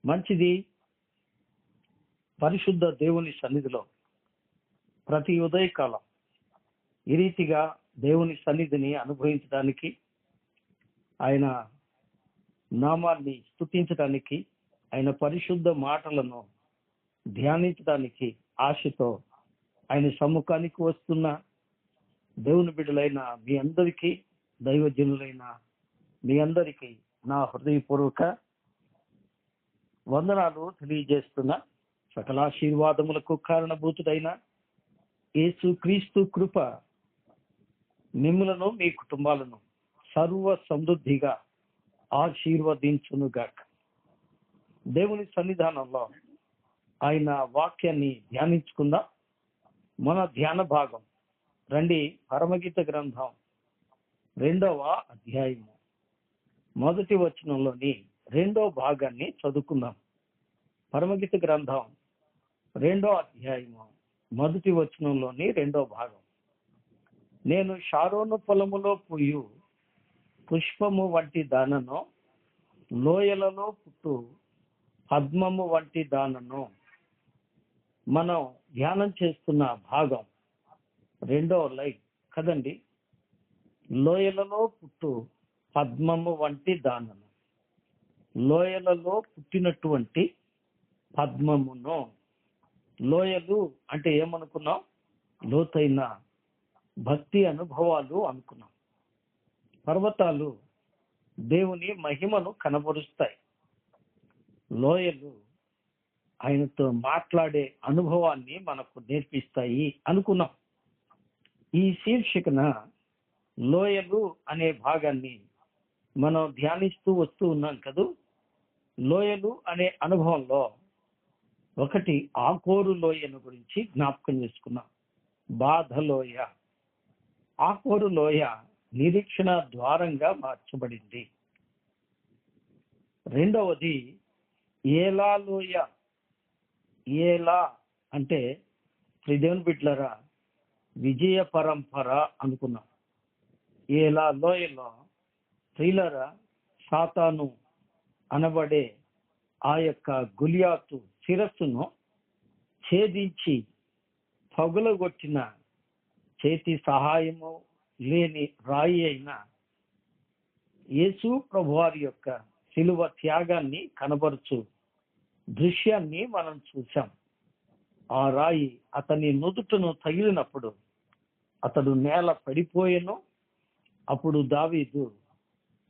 మంచిది. పరిశుద్ధ దేవుని సన్నిధిలో ప్రతి ఉదయకాలం ఈ రీతిగా దేవుని సన్నిధిని అనుభవించడానికి, ఆయన నామాన్ని స్తుతించడానికి, ఆయన పరిశుద్ధ మాటలను ధ్యానించడానికి ఆశతో ఆయన సమ్ముఖానికి వస్తున్న దేవుని బిడ్డలైన మీ అందరికీ, దైవజనులైన మీ అందరికీ నా హృదయపూర్వక వందనాలు తెలియజేస్తున్నా. సకల ఆశీర్వాదములకు కారణభూతుడైన యేసు క్రీస్తు కృప మిమ్ములను మీ కుటుంబాలను సర్వ సమృద్ధిగా ఆశీర్వదించునుగాక. దేవుని సన్నిధానంలో ఆయన వాక్యాన్ని ధ్యానించుకుందాం. మన ధ్యాన భాగం రండి, పరమగీత గ్రంథం 2వ అధ్యాయము 1వ వచనంలోని 2వ భాగాన్ని చదువుకుందాం. పరమగీత గ్రంథం 2వ అధ్యాయము 1వ వచనంలోని 2వ భాగం. నేను షారోను పొలములో పూయు పుష్పము వంటి దానను, లోయలలో పుట్టు పద్మము వంటి దానను. మనం ధ్యానం చేస్తున్న భాగం 2వ లైన్ కదండి. లోయలలో పుట్టు పద్మము వంటి దానను, లోయలలో పుట్టినటువంటి పద్మమును. లోయలు అంటే ఏమనుకున్నాం? లోతైన భక్తి అనుభవాలు అనుకున్నాం. పర్వతాలు దేవుని మహిమను కనబరుస్తాయి. లోయలు ఆయనతో మాట్లాడే అనుభవాన్ని మనకు నేర్పిస్తాయి అనుకున్నాం. ఈ శీర్షికన లోయలు అనే భాగాన్ని మనం ధ్యానిస్తూ వస్తూ ఉన్నాం కదూ. లోయలు అనే అనుభవంలో ఒకటి ఆకోరు లోయను గురించి జ్ఞాపకం చేసుకున్నాం. బాధ లోయ, ఆకోరు లోయ నిరీక్షణ ద్వారంగా మార్చబడింది. రెండవది ఏలా లోయ. ఏలా అంటే దేవుని బిడ్డలారా విజయ పరంపర అనుకున్నాం. ఏలా లోయలో ప్రియులారా సాతాను అనబడే ఆ యొక్క గులియాతు శిరస్సును ఛేదించి పగులగొట్టిన చేతి సహాయము లేని రాయి అయిన యేసు ప్రభువారి యొక్క శిలువ త్యాగాన్ని కనబరుచు దృశ్యాన్ని మనం చూసాం. ఆ రాయి అతని నుదుటను తగిలినప్పుడు అతడు నేల పడిపోయెను. అప్పుడు దావీదు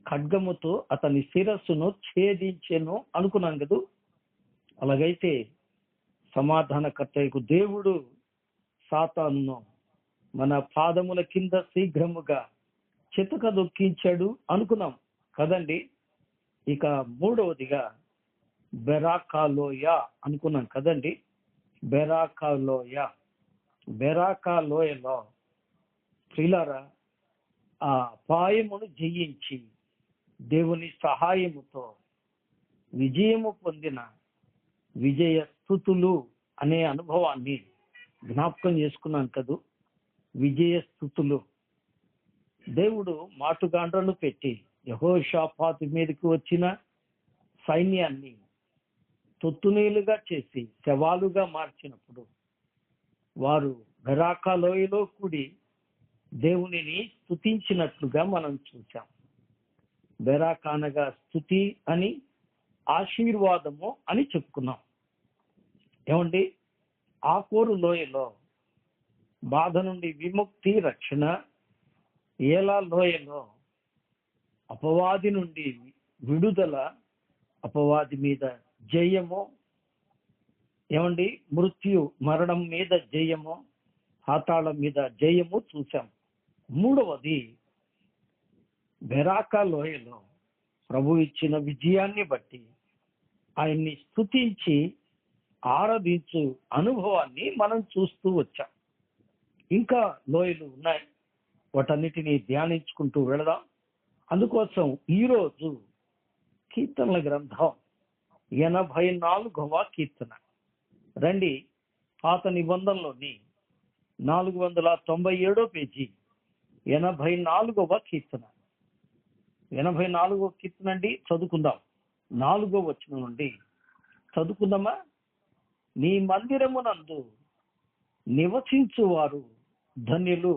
ఖడ్గముతో అతని శిరస్సును ఛేదించెను అనుకున్నాం కదూ. అలాగైతే సమాధానకర్తకు దేవుడు సాతానును మన పాదముల కింద శీఘ్రముగా చితక దొక్కించాడు అనుకున్నాం కదండి. ఇక మూడవదిగా బెరాకాలోయ అనుకున్నాం కదండి. బెరాకాలోయ, బెరాకాలోయలో ప్రియులారా ఆ అపాయమును జయించి దేవుని సహాయముతో విజయము పొందిన విజయ స్తుతులు అనే అనుభవాన్ని జ్ఞాపకం చేసుకున్నాం కదూ. విజయ స్తుతులు. దేవుడు మాటుగాండ్రను పెట్టి యెహోషాపాతు మీదకి వచ్చిన సైన్యాన్ని తొత్తునీలుగా చేసి శవాలుగా మార్చినప్పుడు వారు బెరాకా లోయలో కూడి దేవునిని స్తుతించినట్లుగా మనం చూసాం. బెరాకా అనగా స్తుతి అని, ఆశీర్వాదము అని చెప్పుకున్నాం. ఏమండి, ఆకోరు లోయలో బాధ నుండి విముక్తి, రక్షణ. ఏలా లోయలో అపవాది నుండి విడుదల, అపవాది మీద జయము. ఏమండి, మృత్యు మరణం మీద జయము, పాతాళం మీద జయము చూసాం. మూడవది బెరాకా లోయలో ప్రభు ఇచ్చిన విజయాన్ని బట్టి ఆయన్ని స్తుతించి ఆరాధించు అనుభవాన్ని మనం చూస్తూ వచ్చాం. ఇంకా లోయలు ఉన్నాయి, వాటన్నిటినీ ధ్యానించుకుంటూ వెళదాం. అందుకోసం ఈరోజు కీర్తనల గ్రంథం 84వ కీర్తన రండి. పాత నిబంధనలోని 497 పేజీ 84వ కీర్తన. 84వ కీర్తన అండి, చదువుకుందాం. 4వ వచనం నుండి చదువుకుందామా? నీ మందిరమునందు నివసించువారు ధన్యులు,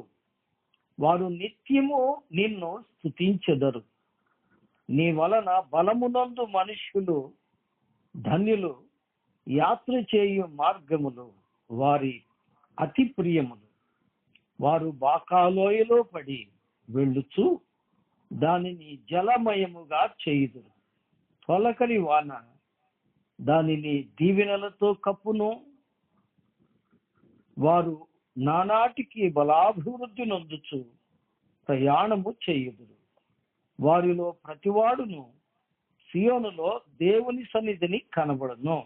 వారు నిత్యము నిన్ను స్తుతించెదరు. నీ వలన బలమునందు మనుష్యులు ధన్యులు, యాత్ర చేయు మార్గములు వారి అతి ప్రియములు. వారు బాకాలోయలో పడి వెళ్ళుచు దానిని జలమయముగా చేయుదురు. తొలకరి వాన దానిని దీవెనలతో కప్పును. వారు నానాటికి బలాభివృద్ధి నొందుచు ప్రయాణము చేయుదురు. వారిలో ప్రతివాడును సియోనులో దేవుని సన్నిధిని కనబడును.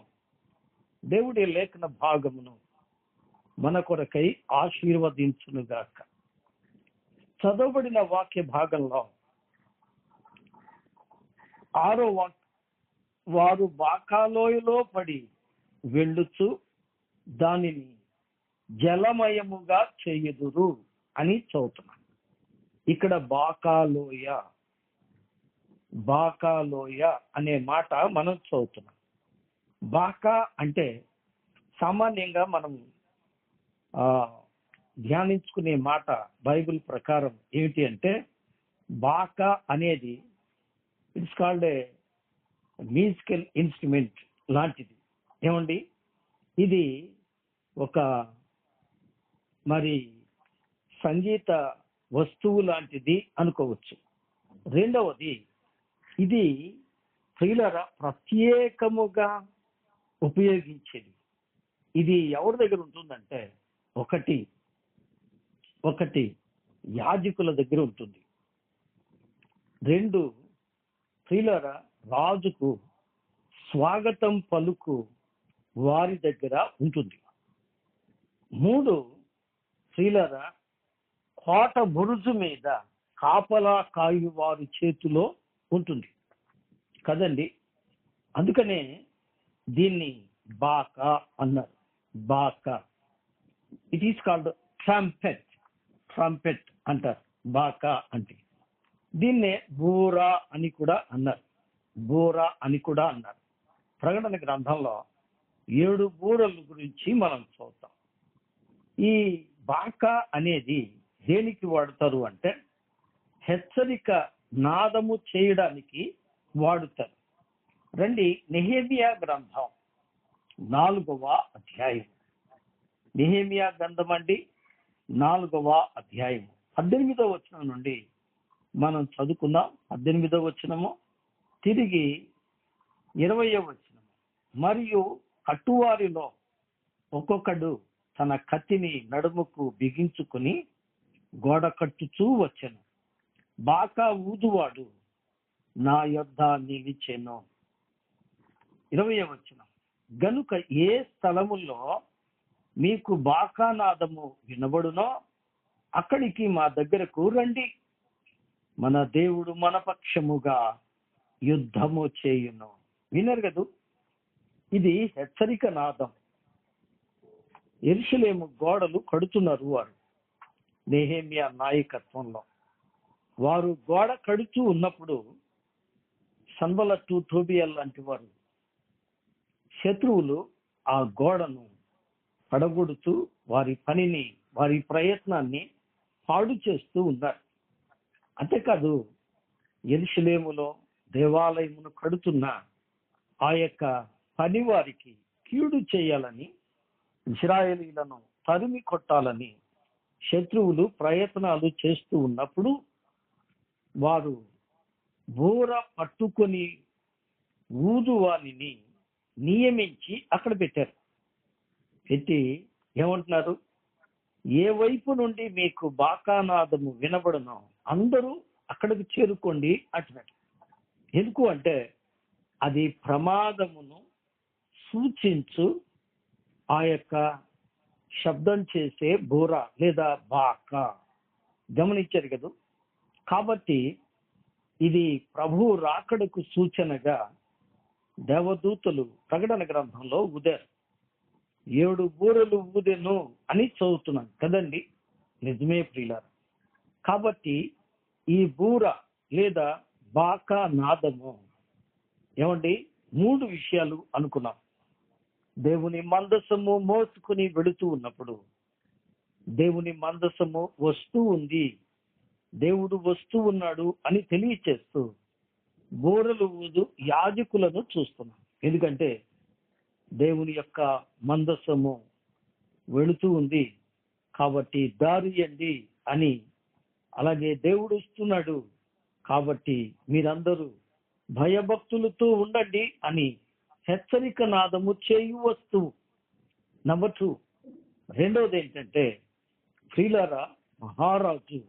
దేవుడి లేఖన భాగమును మన కొరకై ఆశీర్వదించునుగాక. చదవబడిన వాక్య భాగంలో 6వ వాక్యం, వారు బాకాలోయలో పడి వెళ్ళుచు దానిని జలమయముగా చేయుదురు అని చదువుతున్నాం. ఇక్కడ బాకాలోయ అనే మాట మనం చదువుతున్నాం. బాకా అంటే సామాన్యంగా మనం ధ్యానించుకునే మాట బైబిల్ ప్రకారం ఏమిటి అంటే, బాకా అనేది it's called a musical instrument లాంటిది. ఏమండి, ఇది ఒక మరి సంగీత వస్తువు లాంటిది అనుకోవచ్చు. రెండవది, ఇది ప్రియులారా ప్రత్యేకముగా ఉపయోగించేది. ఇది ఎవరి దగ్గర ఉంటుందంటే, ఒకటి యాజకుల దగ్గర ఉంటుంది. 2 ప్రియులారా రాజుకు స్వాగతం పలుకు వారి దగ్గర ఉంటుంది. 3 ప్రియులారా కోట బురుజు మీద కాపలా కాయు వారి చేతిలో ఉంటుంది కదండి. అందుకనే దీన్ని బాకా అన్నారు. బాకా, ఇట్ ఈస్ కాల్డ్ ట్రంపెట్ అంటారు. బాకా అంటే దీన్నే బూరా అని కూడా అన్నారు. ప్రకటన గ్రంథంలో 7 బూరల గురించి మనం చూద్దాం. ఈ బాకా అనేది దేనికి వాడతారు అంటే, హెచ్చరిక నాదము చేయడానికి వాడుతారు. రండి, నెహెమియా గ్రంథం 4వ అధ్యాయం. నెహెమియా గ్రంథం అండి 4వ అధ్యాయం 18వ వచనం నుండి మనం చదువుకుందాం. 18వ వచనము తిరిగి 20వ వచనము. మరియు కట్టువారిలో ఒక్కొక్కడు తన కత్తిని నడుముకు బిగించుకుని గోడ కట్టుచూ వచ్చెను. బాకా ఊదువాడు నా యొద్ద నిలిచెను. 20వ వచనం. గనుక ఏ స్థలముల్లో మీకు బాకానాదము వినబడునో అక్కడికి మా దగ్గరకు రండి, మన దేవుడు మన పక్షముగా యుద్ధము చేయును. వినరు కదూ, ఇది హెచ్చరిక నాదం. యెరూషలేము గోడలు కడుతున్నారు వారు నెహెమియా నాయకత్వంలో. వారు గోడ కడుతూ ఉన్నప్పుడు సన్బల్లతు, టోబియా లాంటి వారు శత్రువులు ఆ గోడను పడగొడుతూ వారి పనిని, వారి ప్రయత్నాన్ని పాడు చేస్తూ ఉన్నారు. అంతేకాదు, యెరూషలేములో దేవాలయమును కడుతున్న ఆ యొక్క పని వారికి కీడు చేయాలని, ఇశ్రాయేలీలను తరిమి కొట్టాలని శత్రువులు ప్రయత్నాలు చేస్తూ ఉన్నప్పుడు వారు బూర పట్టుకొని ఊదువానిని నియమించి అక్కడ పెట్టారు. పెట్టి ఏమంటున్నారు, ఏ వైపు నుండి మీకు బాకానాదము వినబడునో అందరూ అక్కడికి చేరుకోండి అంటున్నాడు. ఎందుకు అంటే, అది ప్రమాదమును సూచించు ఆ యొక్క శబ్దం చేసే బూర లేదా బాకా. గమనించారు కదా. కాబట్టి ఇది ప్రభు రాకడకు సూచనగా దేవదూతలు ప్రకటన గ్రంథంలో ఊదారు. 7 బూరలు ఊదెను అని చదువుతున్నాం కదండి. నిజమే ప్రియులారా. కాబట్టి ఈ బూర లేదా బాకా నాదము ఏమండి 3 విషయాలు అనుకున్నాం. దేవుని మందసము మోసుకుని వెళుతూ ఉన్నప్పుడు దేవుని మందసము వస్తూ ఉంది, దేవుడు వస్తూ ఉన్నాడు అని తెలియచేస్తూ బూరలు ఊదు యాజకులను చూస్తున్నాం. ఎందుకంటే దేవుని యొక్క మందసము వెళుతూ ఉంది కాబట్టి దారియండి అని, అలాగే దేవుడు వస్తున్నాడు కాబట్టి మీరందరూ భయభక్తులతో ఉండండి అని హెచ్చరిక నాదము చేయు వస్తువు. నంబర్ 2, రెండవది ఏంటంటే ప్రియులారా, మహారాజు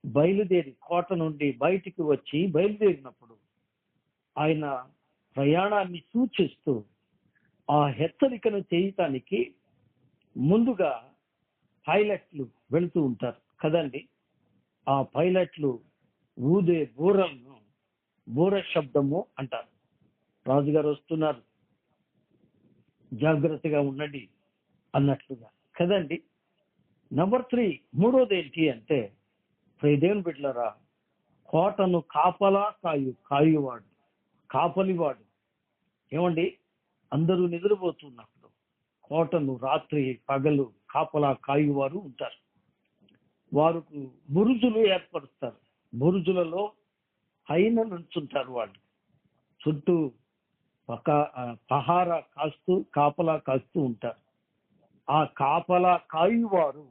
బయలుదేరి కోట నుండి బయటికి వచ్చి బయలుదేరినప్పుడు ఆయన ప్రయాణాన్ని సూచిస్తూ ఆ హెచ్చరికను చేయటానికి ముందుగా పైలట్లు వెళుతూ ఉంటారు కదండి. ఆ పైలట్లు ఊదే బూరలను బూర శబ్దము అంటారు. రాజుగారు వస్తున్నారు, జాగ్రత్తగా ఉండండి అన్నట్లుగా కదండి. నంబర్ 3, మూడోది ఏంటి అంటే దేవుని బిడ్డలారా, కోటను కాయువాడు, కాపలివాడు. ఏమండి, అందరూ నిద్రపోతున్నప్పుడు కోటను రాత్రి పగలు కాపలా కాయువారు ఉంటారు. వారికి బురుజులు ఏర్పరుస్తారు. బురుజులలో పైన నుంచుంటారు. వాళ్ళు చుట్టూ కాపలా కాస్తూ ఉంటారు. ఆ కాపలా కాయువారు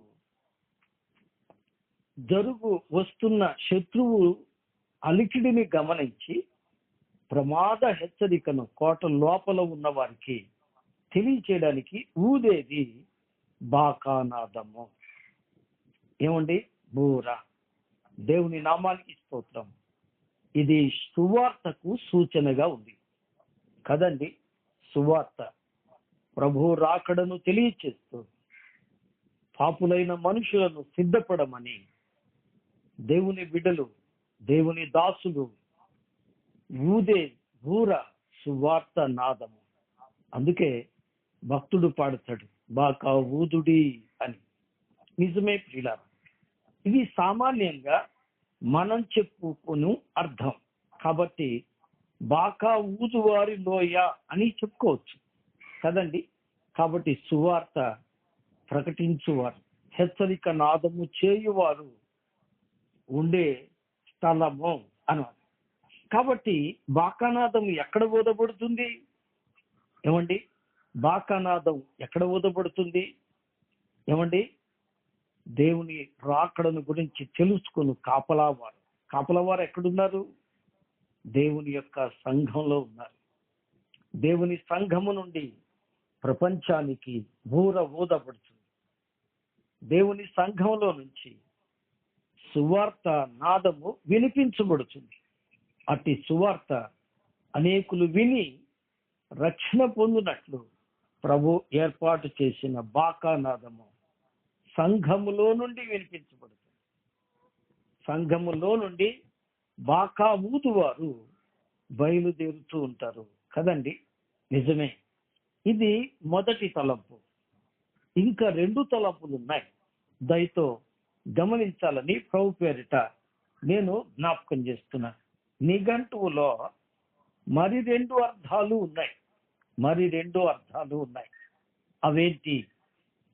వస్తున్న శత్రువు అలికిడిని గమనించి ప్రమాద హెచ్చరికను కోట లోపల ఉన్న వారికి తెలియచేయడానికి ఊదేది బాకానాదము. ఏమండి, బూర. దేవుని నామానికి స్తోత్రం. ఇది సువార్తకు సూచనగా ఉంది కదండి. సువార్త ప్రభు రాకడను తెలియచేస్తూ పాపులైన మనుషులను సిద్ధపడమని దేవుని బిడ్డలు, దేవుని దాసులు ఊదే బూర సువార్త నాదము. అందుకే భక్తుడు పాడతాడు, బాకా ఊదుడి అని. నిజమే ప్రియులారా, ఇది సామాన్యంగా మనం చెప్పుకుని అర్థం కాబట్టి బాకా ఊదువారి లోయ అని చెప్పుకోవచ్చు కదండి. కాబట్టి సువార్త ప్రకటించువారు, హెచ్చరిక నాదము చేయువారు ఉండే స్థలము అన్నారు. కాబట్టి బాకానాదం ఎక్కడ ఊదబడుతుంది? ఏమండి, బాకానాదం ఎక్కడ ఊదబడుతుంది? ఏమండి, దేవుని రాకడను గురించి తెలుసుకుని కాపలావారు ఎక్కడున్నారు? దేవుని యొక్క సంఘంలో ఉన్నారు. దేవుని సంఘము నుండి ప్రపంచానికి బూర ఊదబడుతుంది. దేవుని సంఘంలో నుంచి సువార్త నాదము వినిపించబడుతుంది. అట్టి సువార్త అనేకులు విని రక్షణ పొందినట్లు ప్రభు ఏర్పాటు చేసిన బాకానాదము సంఘములో నుండి వినిపించబడుతుంది. సంఘములో నుండి బాకా ఊదువారు బయలుదేరుతూ ఉంటారు కదండి. నిజమే. ఇది మొదటి తలంపు. ఇంకా 2 తలంపులు ఉన్నాయి. దయతో గమనించాలని ప్రభు పేరిట నేను జ్ఞాపకం చేస్తున్నాను. నిఘంటువులో మరి 2 అర్థాలు ఉన్నాయి. అవేంటి?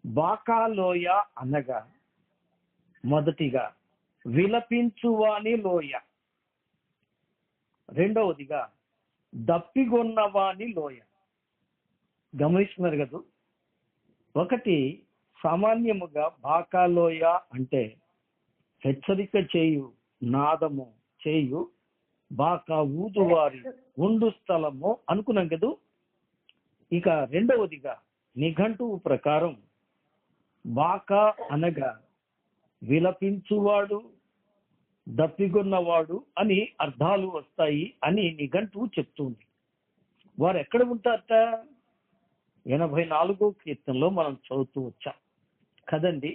బాకాలోయ అనగా మొదటిగా విలపించువాని లోయ, రెండవదిగా దప్పిగొన్నవాని లోయ. గమనిస్తున్నారు కదా. ఒకటి సామాన్యముగా బాకాలోయ అంటే హెచ్చరిక చేయు, నాదము చేయు, బాకా ఊదువారి ఉండు స్థలము అనుకున్నాం కదా. ఇక రెండవదిగా నిఘంటువు ప్రకారం బాకా అనగా విలపించువాడు, దప్పిగొన్నవాడు అని అర్థాలు వస్తాయి అని నిఘంటువు చెప్తుంది. వారు ఎక్కడ ఉంటారట? 84వ కీర్తనలో మనం చదువుతూ వచ్చాం కదండి.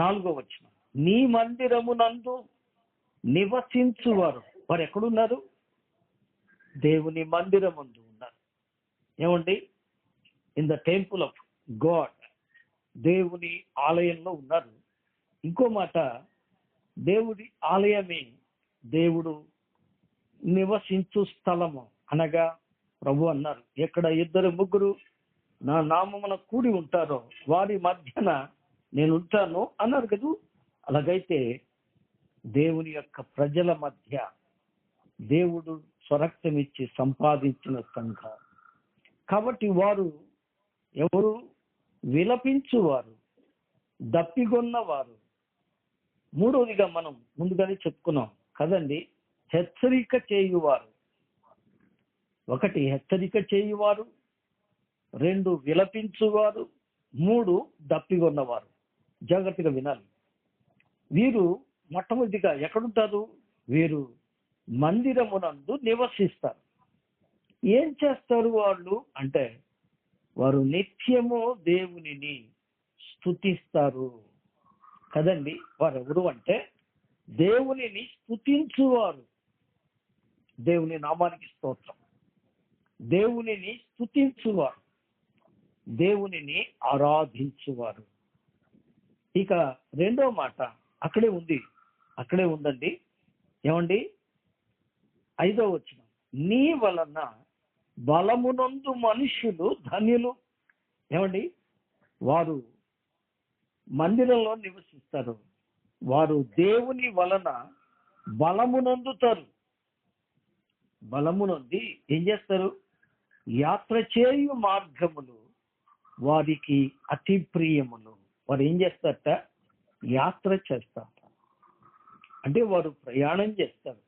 4వ వచనం, నీ మందిరమునందు నివసించువారు. వారు ఎక్కడున్నారు? దేవుని మందిరమందు ఉన్నారు. ఏమండి? In the temple of God, దేవుని ఆలయంలో ఉన్నారు. ఇంకో మాట, దేవుడి ఆలయమే దేవుడు నివసించు స్థలము అనగా ప్రభు అన్నారు, ఎక్కడ ఇద్దరు ముగ్గురు నా నామమున కూడి ఉంటారో వారి మధ్యన నేను ఉంటాను అన్నారు కదా. అలాగైతే దేవుని యొక్క ప్రజల మధ్య దేవుడు స్వరక్తం ఇచ్చి సంపాదించిన సంఘం కాబట్టి వారు ఎవరు? విలపించువారు, దప్పిగొన్నవారు. మూడవదిగా మనం ముందుగానే చెప్పుకున్నాం కదండి, హెచ్చరిక చేయువారు. ఒకటి హెచ్చరిక చేయువారు, రెండు విలపించువారు, మూడు దప్పిగొన్నవారు. జాగ్రత్తగా వినాలి. వీరు మొట్టమొదటిగా ఎక్కడుంటారు? వీరు మందిరమునందు నివసిస్తారు. ఏం చేస్తారు వాళ్ళు అంటే, వారు నిత్యము దేవునిని స్తుతిస్తారు కదండి. వారు ఎవరు అంటే దేవునిని స్తుతించువారు. దేవుని నామానికి స్తోత్రం. దేవునిని స్తుతించువారు, దేవునిని ఆరాధించువారు. ఇక రెండో మాట అక్కడే ఉందండి. ఏమండి? 5వ వచనం, నీ వలన బలమునందు మనుష్యులు ధన్యులు. ఏమండి? వారు మందిరంలో నివసిస్తారు. వారు దేవుని వలన బలమునందుతారు. బలమునంది ఏం చేస్తారు? యాత్ర చేయు మార్గములు వారికి అతి ప్రియములు. వారు ఏం చేస్తారట? యాత్ర చేస్తారు. అంటే వారు ప్రయాణం చేస్తారు.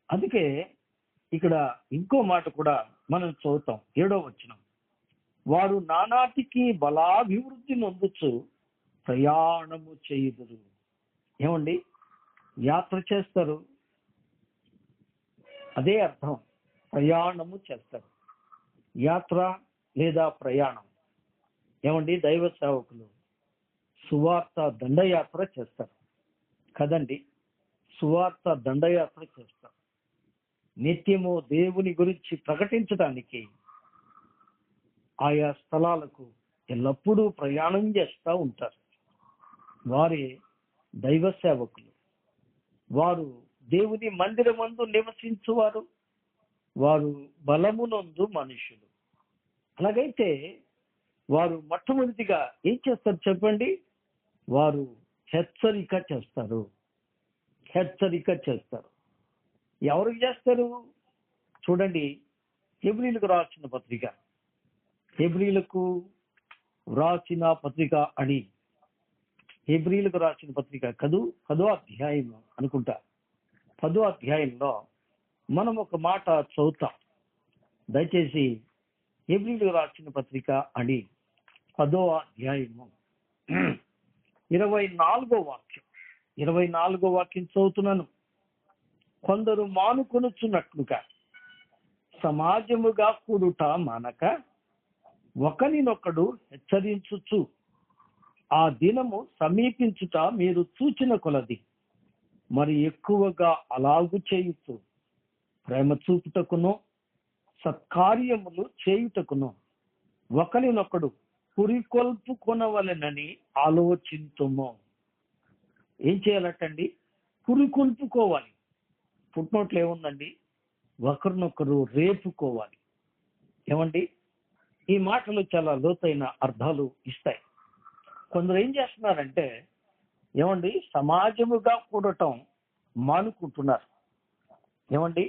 అందుకే ఇక్కడ ఇంకో మాట కూడా మనం చదువుతాం. 7వ వచనం, వారు నానాటికి బలాభివృద్ధి నొందుచు ప్రయాణము చేయుదురు. ఏమండి? యాత్ర చేస్తారు, అదే అర్థం. ప్రయాణము చేస్తారు. యాత్ర లేదా ప్రయాణం. ఏమండి? దైవ సేవకులు సువార్త దండయాత్ర చేస్తారు కదండి. సువార్త దండయాత్ర చేస్తారు. నిత్యము దేవుని గురించి ప్రకటించడానికి ఆయా స్థలాలకు ఎల్లప్పుడూ ప్రయాణం చేస్తూ ఉంటారు. వారే దైవ సేవకులు. వారు దేవుని మందిరమందు నివసించువారు. వారు బలమునందు మనుషులు. అలాగైతే వారు మొట్టమొదటిగా ఏం చేస్తారు చెప్పండి? వారు హెచ్చరిక చేస్తారు. ఎవరికి చేస్తారు? చూడండి, హెబ్రీయులకు రాసిన పత్రిక, హెబ్రీయులకు రాసిన పత్రిక అని, హెబ్రీయులకు రాసిన పత్రిక 10వ అధ్యాయం అనుకుంటా. 10వ అధ్యాయంలో మనం ఒక మాట చదువుతాం. దయచేసి హెబ్రీయులకు రాసిన పత్రిక అని 10వ అధ్యాయము 24వ వాక్యం చదువుతున్నాను. కొందరు మానుకొనుచున్నట్లుగా సమాజముగా కూడుట మానక ఒకరినొకడు హెచ్చరించుచు ఆ దినము సమీపించుట మీరు చూచిన కొలది మరి ఎక్కువగా అలాగు చేయుచు ప్రేమ చూపుటకును సత్కార్యములు చేయుటకును ఒకరినొకడు పురికొల్పుకొనవలెనని ఆలోచింతుము. ఏం చేయాలటండి? పురికొల్పుకోవాలి. ఫుట్నోట్లు ఏముందండి? ఒకరినొకరు రేపుకోవాలి. ఏమండి? ఈ మాటలు చాలా లోతైన అర్థాలు ఇస్తాయి. కొందరు ఏం చేస్తున్నారంటే, ఏమండి, సమాజముగా కూడటం మానుకుంటున్నారు. ఏమండి?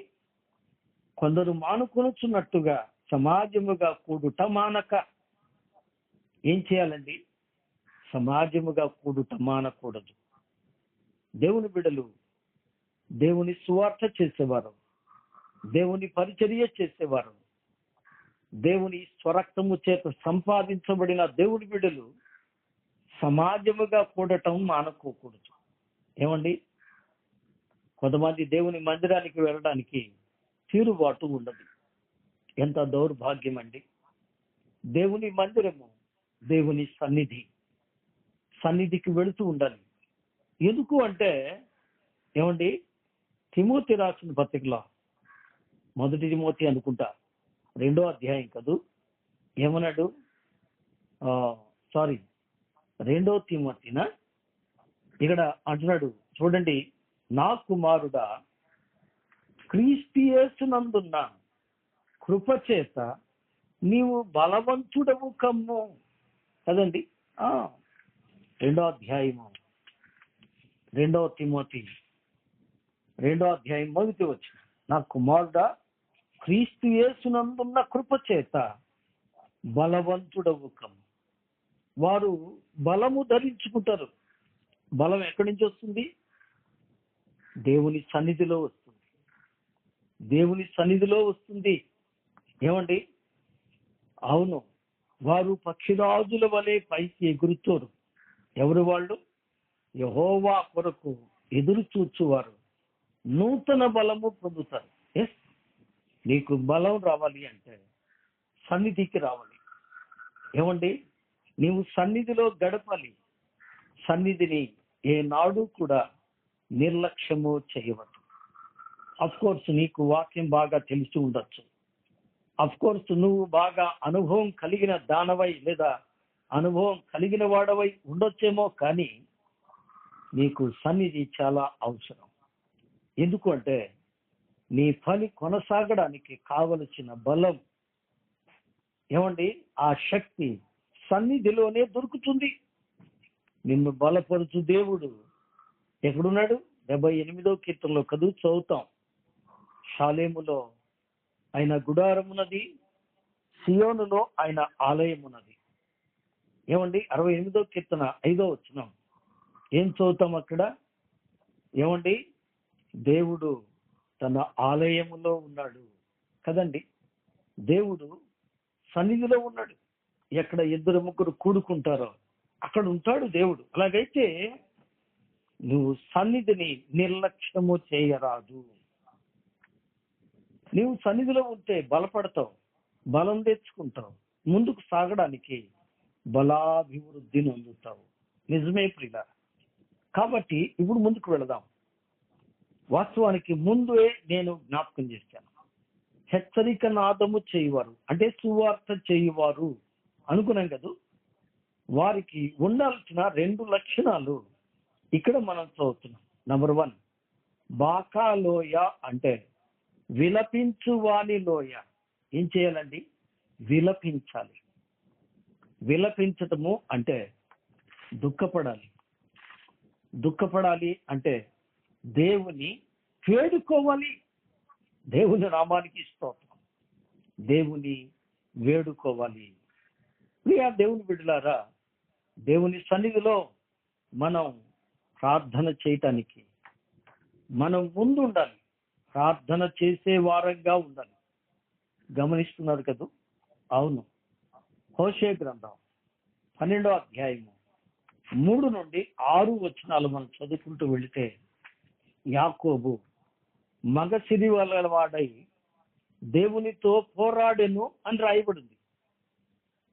కొందరు మానుకొనుచున్నట్టుగా సమాజముగా కూడుట మానక ఏం చేయాలండి? సమాజముగా కూడుట మానకూడదు. దేవుని బిడ్డలు, దేవుని సువార్త చేసేవారు, దేవుని పరిచర్య చేసేవారు, దేవుని స్వరక్తము చేత సంపాదించబడిన దేవుని బిడ్డలు సమాజముగా కూడటం మానుకోకూడదు. ఏమండి? కొంతమంది దేవుని మందిరానికి వెళ్ళడానికి తీరుబాటు ఉండదు. ఎంత దౌర్భాగ్యం అండి! దేవుని మందిరము, దేవుని సన్నిధికి వెళుతూ ఉండాలి. ఎందుకు అంటే, ఏమండి, తిమోతి రాసిన పత్రికలో 1 తిమోతి అనుకుంటా 2వ అధ్యాయం కదూ, ఏమన్నాడు? 2వ తిమోతినా? ఇక్కడ అంటున్నాడు చూడండి, నా కుమారుడా క్రీస్తు యేసునందున్న కృపచేత నీవు బలవంతుడవు కమ్ము. కదండి. 2వ అధ్యాయము 2వ తిమోతి 2వ అధ్యాయం 1వ వచనం. నా కుమారుడా, క్రీస్తు యేసునందున్న కృపచేత బలవంతుడవు కమ్ము. వారు బలము ధరించుకుంటారు. బలం ఎక్కడి నుంచి వస్తుంది? దేవుని సన్నిధిలో వస్తుంది. దేవుని సన్నిధిలో వస్తుంది. ఏమండి? అవును, వారు పక్షిరాజుల వలె పైకి ఎగురుతారు. ఎవరు వాళ్ళు? యెహోవా కొరకు ఎదురు చూచువారు నూతన బలము పొందుతారు. ఎస్, నీకు బలం రావాలి అంటే సన్నిధికి రావాలి. ఏమండి? నీవు సన్నిధిలో గడపాలి. సన్నిధిని ఏనాడు కూడా నిర్లక్ష్యము చేయవద్దు. అఫ్ కోర్స్ నీకు వాక్యం బాగా తెలిసి ఉండొచ్చు. అఫ్ కోర్స్ నువ్వు బాగా అనుభవం కలిగిన దానవై లేదా అనుభవం కలిగిన వాడవై ఉండొచ్చేమో, కానీ నీకు సన్నిధి చాలా అవసరం. ఎందుకంటే నీ పని కొనసాగడానికి కావలసిన బలం, ఏమండి, ఆ శక్తి సన్నిధిలోనే దొరుకుతుంది. నిన్ను బలపరుచు దేవుడు ఎక్కడున్నాడు? 78వ కీర్తనలో చదువుతాం. షాలేములో ఆయన గుడారం ఉన్నది, సియోనులో ఆయన ఆలయం ఉన్నది. ఏమండి? 68వ కీర్తన 5వ వచనం ఏం చదువుతాం అక్కడ? ఏమండి? దేవుడు తన ఆలయములో ఉన్నాడు. కదండి. దేవుడు సన్నిధిలో ఉన్నాడు. ఎక్కడ 2-3 కూడుకుంటారో అక్కడ ఉంటాడు దేవుడు. అలాగైతే నువ్వు సన్నిధిని నిర్లక్ష్యము చేయరాదు. నీవు సన్నిధిలో ఉంటే బలపడతావు, బలం తెచ్చుకుంటావు, ముందుకు సాగడానికి బలాభివృద్ధిని అందుతావు. నిజమే ప్రియుల. కాబట్టి ఇప్పుడు ముందుకు వెళదాం. వాస్తవానికి ముందే నేను జ్ఞాపకం చేశాను. హెచ్చరిక నాదము చేయువారు అంటే సువార్త చేయువారు అనుకున్నాం కదా. వారికి ఉండాల్సిన 2 లక్షణాలు ఇక్కడ మనం చదువుతున్నాం. నంబర్ 1, బాకా లోయ అంటే విలపించు వాని లోయ. ఏం చేయాలండి? విలపించాలి. విలపించటము అంటే దుఃఖపడాలి. దుఃఖపడాలి అంటే దేవుని వేడుకోవాలి. దేవుని నామానికి స్తోత్రం. దేవుని వేడుకోవాలి. ప్రియా దేవుని బిడ్డలారా, దేవుని సన్నిధిలో మనం ప్రార్థన చేయటానికి మనం ముందు ఉండాలి. ప్రార్థన చేసే వారంగా ఉండాలి. గమనిస్తున్నారు కదా? అవును. హోషే గ్రంథం 12వ అధ్యాయము 3 నుండి 6 వచనాలు మనం చదువుకుంటూ వెళితే, యాకోబు మగసిరి వాడై దేవునితో పోరాడెను అని రాయబడింది.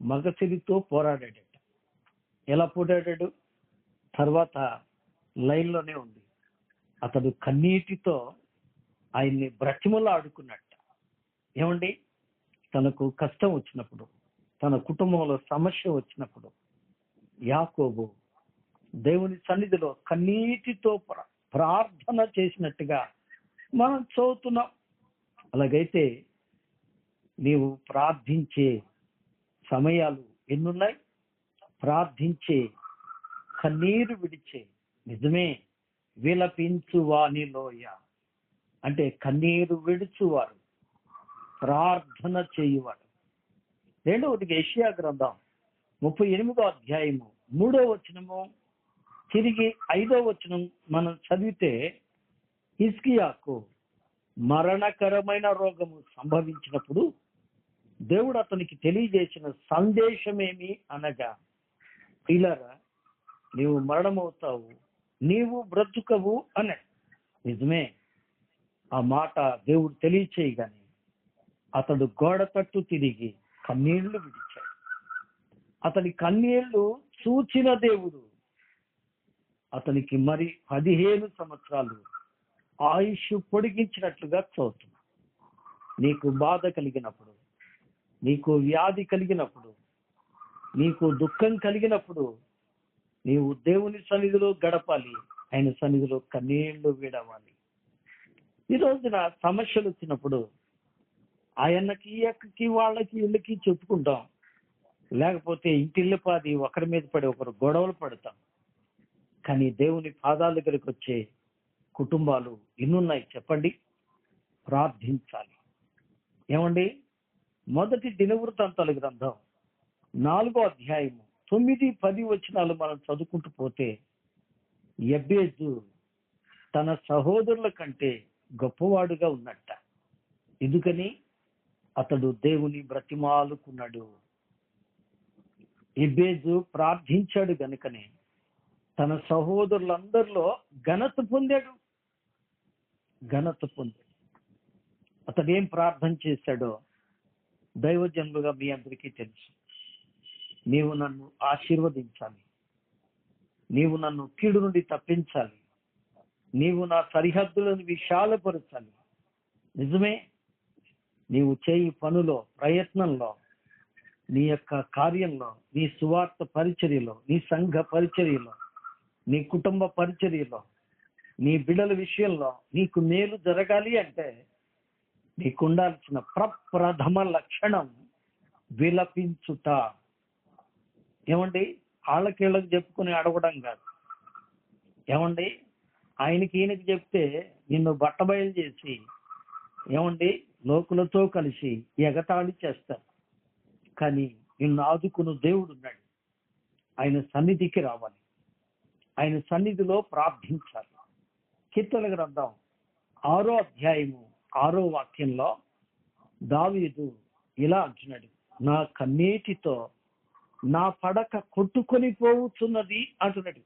మగసిరితో పోరాడాడట. ఎలా పోరాడాడు? తర్వాత లైన్లోనే ఉంది. అతడు కన్నీటితో ఆయన్ని బ్రతిమలా ఆడుకున్నట్ట. ఏమండి? తనకు కష్టం వచ్చినప్పుడు, తన కుటుంబంలో సమస్య వచ్చినప్పుడు యాకోబు దేవుని సన్నిధిలో కన్నీటితో ప్రార్థన చేసినట్టుగా మనం చదువుతున్నాం. అలాగైతే నీవు ప్రార్థించే సమయాలు ఎన్నున్నాయి? ప్రార్థించే, కన్నీరు విడిచే, నిజమే, విలపించు వానిలోయ అంటే కన్నీరు విడుచువారు, ప్రార్థన చేయువారు. 2వదిగా యెషయా గ్రంథం 38వ అధ్యాయము 3వ వచనము తిరిగి 5వ వచనం మనం చదివితే, హిజ్కియాకు మరణకరమైన రోగము సంభవించినప్పుడు దేవుడు అతనికి తెలియజేసిన సందేశమేమి అనగా, పిల్లరా, నీవు మరణమవుతావు, నీవు బ్రతుకవు అనే. నిజమే. ఆ మాట దేవుడు తెలియచేయగానే అతడు గోడ తట్టు తిరిగి కన్నీళ్లు విడిచాడు. అతని కన్నీళ్లు చూచిన దేవుడు అతనికి మరి 15 సంవత్సరాలు ఆయుష్ పొడిగించినట్లుగా చదువుతున్నాడు. నీకు బాధ కలిగినప్పుడు, నీకు వ్యాధి కలిగినప్పుడు, నీకు దుఃఖం కలిగినప్పుడు నీవు దేవుని సన్నిధిలో గడపాలి. ఆయన సన్నిధిలో కన్నీళ్లు విడవాలి. ఈ రోజున సమస్యలు వచ్చినప్పుడు ఆయనకి అక్కకి వాళ్ళకి ఇళ్ళకి చెప్పుకుంటాం, లేకపోతే ఇంటిల్లిపాది ఒకరి మీద పడి ఒకరు గొడవలు పడతాం. కానీ దేవుని పాదాల దగ్గరికి వచ్చే కుటుంబాలు ఎన్నున్నాయి చెప్పండి? ప్రార్థించాలి. ఏమండి, మొదటి దినవృత్తాంతాల గ్రంథం 4వ అధ్యాయము 9, 10 వచనాలు మనం చదువుకుంటూ పోతే, యెబేజు తన సహోదరుల కంటే గొప్పవాడుగా ఉన్నట్ట. ఎందుకని? అతడు దేవుని బ్రతిమాలుకున్నాడు. యెబేజు ప్రార్థించాడు గనుకనే తన సహోదరులందరిలో ఘనత పొందాడు. అతడు ఏం ప్రార్థన చేశాడో దైవజనులుగా మీ అందరికీ తెలుసు. నీవు నన్ను ఆశీర్వదించాలి, నీవు నన్ను కీడు నుండి తప్పించాలి, నీవు నా సరిహద్దులను విశాలపరచాలి. నిజమే, నీవు చేయి పనులో, ప్రయత్నంలో, నీ యొక్క కార్యంలో, నీ సువార్త పరిచర్యలో, నీ సంఘ పరిచర్యలో, నీ కుటుంబ పరిచర్యలో, నీ బిడ్డల విషయంలో నీకు మేలు జరగాలి అంటే నీకు ఉండాల్సిన ప్రప్రథమ లక్షణం విలపించుట. ఏమండి, వాళ్ళకి చెప్పుకుని అడగడం కాదు. ఏమండి, ఈయనకి చెప్తే నిన్ను బట్టబయలు చేసి, ఏమండి, లోకులతో కలిసి ఎగతాళి చేస్తారు. కానీ నిన్ను ఆదుకున్న దేవుడు ఉన్నాడు. ఆయన సన్నిధికి రావాలి, ఆయన సన్నిధిలో ప్రార్థించాలి. కీర్తనల గ్రంథం 6వ అధ్యాయము 6వ వాక్యంలో దావీదు ఇలా అంటున్నాడు, నా కన్నీటితో నా పడక కొట్టుకొని పోతున్నది అంటున్నాడు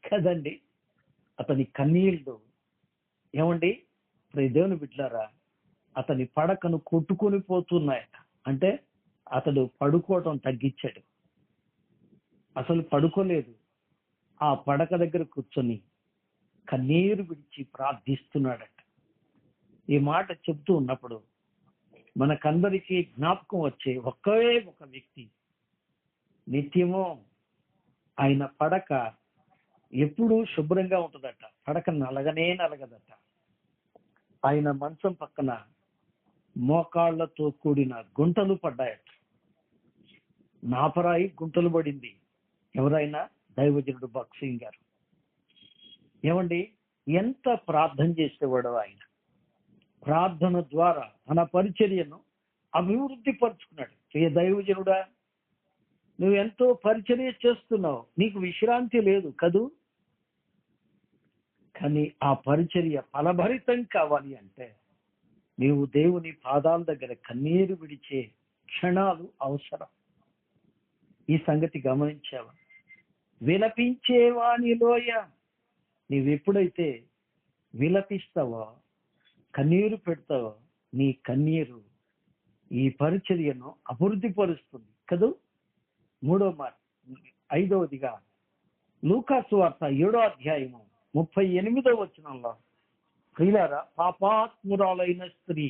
కదండి. అతని కన్నీళ్లు, ఏమండి దేవుని బిడ్డలారా, అతని పడకను కొట్టుకొని పోతున్నాయట. అంటే అతడు పడుకోవటం తగ్గించాడు, అసలు పడుకోలేదు. ఆ పడక దగ్గర కూర్చొని కన్నీరు విడిచి ప్రార్థిస్తున్నాడట. ఈ మాట చెబుతూ ఉన్నప్పుడు మనకందరికీ జ్ఞాపకం వచ్చే ఒకే ఒక వ్యక్తి, నిత్యము ఆయన పడక ఎప్పుడూ శుభ్రంగా ఉంటుందట, పడక నలగదట. ఆయన మంచం పక్కన మోకాళ్లతో కూడిన గుంటలు పడ్డాయట. నాపరాయి గుంటలు పడింది. ఎవరైనా దైవజనుడు భక్సింగ్ గారు. ఏమండి, ఎంత ప్రార్థన చేసేవాడో ఆయన. ప్రార్థన ద్వారా తన పరిచర్యను అభివృద్ధి పరుచుకున్నాడు. ఏ దైవజనుడా, నువ్వు ఎంతో పరిచర్య చేస్తున్నావు, నీకు విశ్రాంతి లేదు కదూ. కానీ ఆ పరిచర్య ఫలభరితం కావాలి అంటే నీవు దేవుని పాదాల దగ్గర కన్నీరు విడిచే క్షణాలు అవసరం. ఈ సంగతి గమనించావా? విలపించేవానిలోయ, నీవెప్పుడైతే విలపిస్తావో, కన్నీరు పెడతావో, నీ కన్నీరు ఈ పరిచర్యను అభివృద్ధి పరుస్తుంది కదూ. 5వదిగా లూకాసు వార్త 7వ అధ్యాయము 38వ వచనంలో, ప్రియులారా, పాపాత్మురాలైన స్త్రీ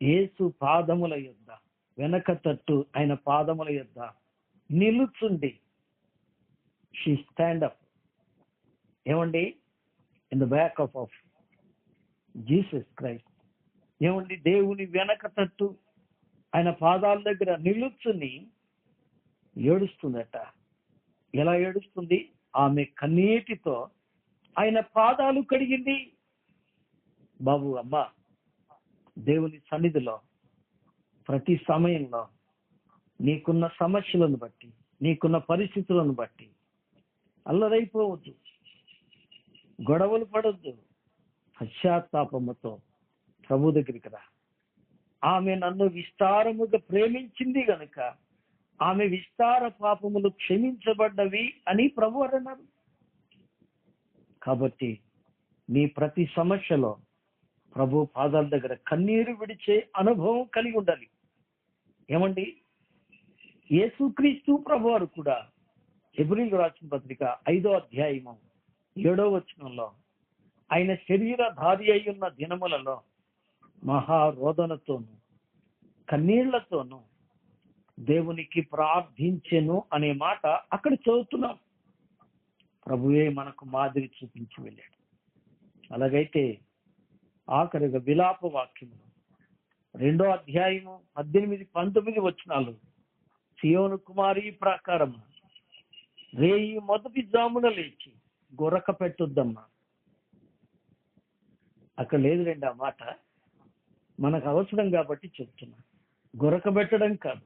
యేసు పాదముల యొద్ద, వెనక తట్టు ఆయన పాదముల యొద్ద నిలుచుండి, షీ స్టాండ్ అప్. ఏమండి, in the back of Jesus Christ. ఏమండి, దేవుని వెనక తట్టు ఆయన పాదాల దగ్గర నిలుచుని ఏడుస్తుందట. ఎలా ఏడుస్తుంది? ఆమె కన్నీటితో ఆయన పాదాలు కడిగింది. బాబు, అమ్మ, దేవుని సన్నిధిలో ప్రతి సమయంలో నీకున్న సమస్యలను బట్టి, నీకున్న పరిస్థితులను బట్టి అల్లరైపోవద్దు, గొడవలు పడొద్దు. పశ్చాత్తాపముతో ప్రభు దగ్గరికి రా. ఆమె నన్ను విస్తారముగా ప్రేమించింది గనుక ఆమె విస్తార పాపములు క్షమించబడ్డవి అని ప్రభు అన్నారు. కాబట్టి నీ ప్రతి సమస్యలో ప్రభు పాదాల దగ్గర కన్నీరు విడిచే అనుభవం కలిగి ఉండాలి. ఏమండి, యేసుక్రీస్తు ప్రభు వారు కూడా హెబ్రీయులకు రాసిన పత్రిక 5వ అధ్యాయము 7వ వచనంలో, ఆయన శరీరధారి అయి ఉన్న దినములలో మహారోదనతోనూ కన్నీళ్లతోనూ దేవునికి ప్రార్థించెను అనే మాట అక్కడ చదువుతున్నాం. ప్రభువే మనకు మాదిరి చూపించి వెళ్ళాడు. అలాగైతే ఆఖరిగా విలాప వాక్యములు 2వ అధ్యాయము 18-19 వచనాలు. సియోను కుమారి ప్రకారం రేయి మొదటి జామున లేచి గొరక పెట్టుద్దమ్మా. అక్కడ లేదు రండి ఆ మాట, మనకు అవసరం కాబట్టి చెప్తున్నా. గొరక పెట్టడం కాదు,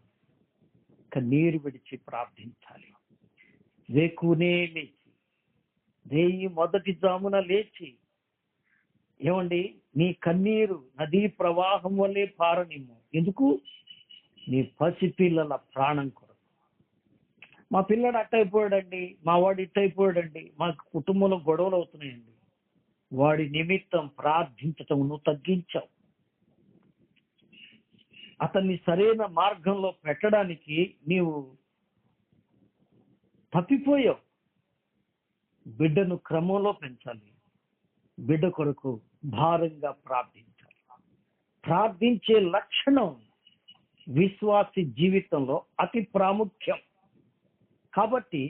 కన్నీరు విడిచి ప్రార్థించాలి. వేకునే లేచి, రేయి మొదటి జామున లేచి, ఏమండి, నీ కన్నీరు నదీ ప్రవాహం వల్లే పారనిమ్ము. ఎందుకు? నీ పసిపిల్లల ప్రాణం కొరకు. మా పిల్లడు అట్టయిపోయాడండి, మా వాడు ఇట్టయిపోయాడండి, మాకు కుటుంబంలో గొడవలు అవుతున్నాయండి. వాడి నిమిత్తం ప్రార్థించటం నువ్వు తగ్గించావు. అతన్ని సరైన మార్గంలో పెట్టడానికి నీవు తప్పిపోయావు. బిడ్డను క్రమంలో పెంచాలి. బిడ్డ కొరకు భారంగా ప్రార్థించాలి. ప్రార్థించే లక్షణం విశ్వాసి జీవితంలో అతి ప్రాముఖ్యం. కాబట్టి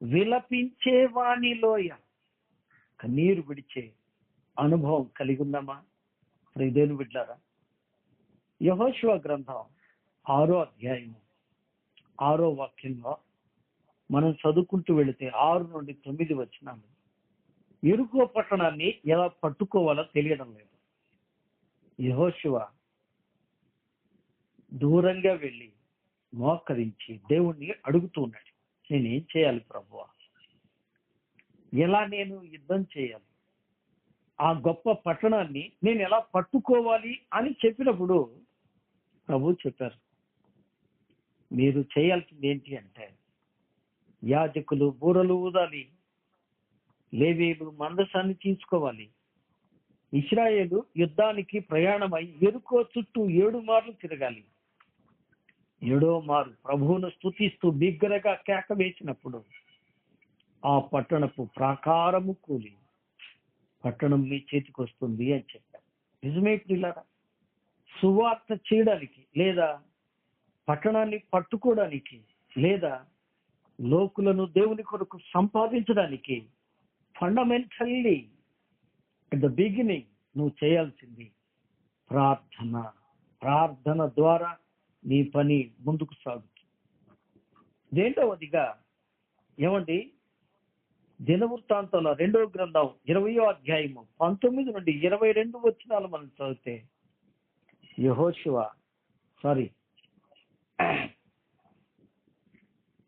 విలపించే వాణిలోయ కన్నీరు విడిచే అనుభవం కలిగి ఉన్నామా? ప్రియదేవుని బిడ్డలారా, యెహోషువ గ్రంథం 6వ అధ్యాయము 6వ వాక్యంలో మనం చదువుకుంటూ వెళితే 6-9 వచనాలు, యెరికో పట్టణాన్ని ఎలా పట్టుకోవాలో తెలియడం లేదు. యెహోషువ దూరంగా వెళ్ళి మోకరించి దేవుణ్ణి అడుగుతూ ఉన్నాడు, నేనేం చేయాలి ప్రభువా? ఎలా నేను యుద్ధం చేయాలి? ఆ గొప్ప పట్టణాన్ని నేను ఎలా పట్టుకోవాలి అని చెప్పినప్పుడు ప్రభు చెప్పారు, మీరు చేయాల్సింది ఏంటి అంటే, యాజకులు బూరలు ఊదాలి, లేవీయులు మందసాన్ని తీసుకోవాలి, ఇశ్రాయేలు యుద్ధానికి ప్రయాణమై యెరికో చుట్టూ 7 మార్లు తిరగాలి. 7వ మారు ప్రభువును స్తుతిస్తూ బిగ్గరగా కేక వేసినప్పుడు ఆ పట్టణపు ప్రాకారము కూలి పట్టణం మీ చేతికి వస్తుంది అని చెప్పారు. నిజమే ప్రియులారా, సువార్త చేయడానికి లేదా పట్టణాన్ని పట్టుకోవడానికి లేదా లోకులను దేవుని కొరకు సంపాదించడానికి ఫండమెంటల్లీ అట్ ద బిగినింగ్ నువ్వు చేయాల్సింది ప్రార్థన. ప్రార్థన ద్వారా నీ పని ముందుకు సాగుతుంది. రెండవదిగా ఏమండి, దినవృత్తాంతాల 2వ గ్రంథం 20వ అధ్యాయము 19-22 వచనాలు మనం చదివితే,